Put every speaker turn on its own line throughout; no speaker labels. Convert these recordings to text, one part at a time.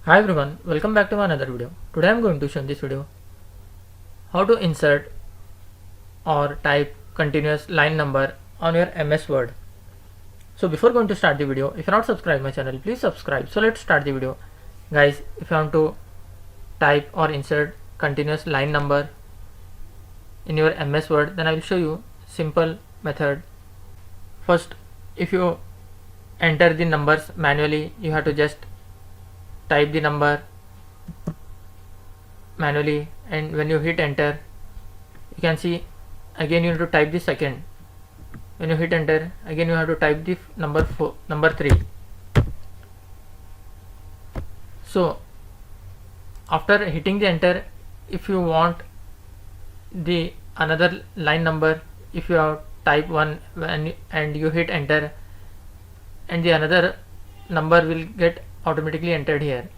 Hi everyone, welcome back to another video. Today I am going to show in this video how to insert or type continuous line number on your MS Word. So before going to start the video, if you are not subscribed my channel, please subscribe. So let's start the video. Guys, if you want to type or insert continuous line number in your MS Word, then I will show you simple method. First, if you enter the numbers manually, you have to just type the number manually, and when you hit enter, you can see again you have to type the second. When you hit enter, again you have to type the number 3. So after hitting the enter, if you want the another line number, if you have type 1 and you hit enter, and the another number will get automatically entered here.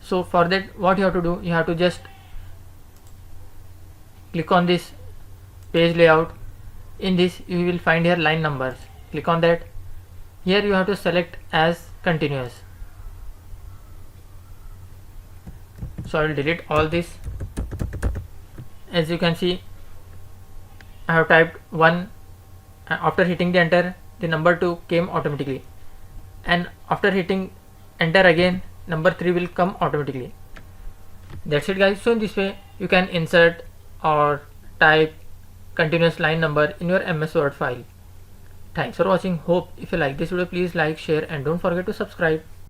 So for that, what you have to do, you have to just click on this page layout. In this you will find here line numbers. Click on that. Here you have to select as continuous. So I will delete all this. As you can see, I have typed 1. After hitting the enter, the number 2 came automatically, and after hitting enter again, number 3 will come automatically. That's it guys. So in this way you can insert or type continuous line number in your MS Word file. Thanks for watching. Hope if you like this video, please like, share, and don't forget to subscribe.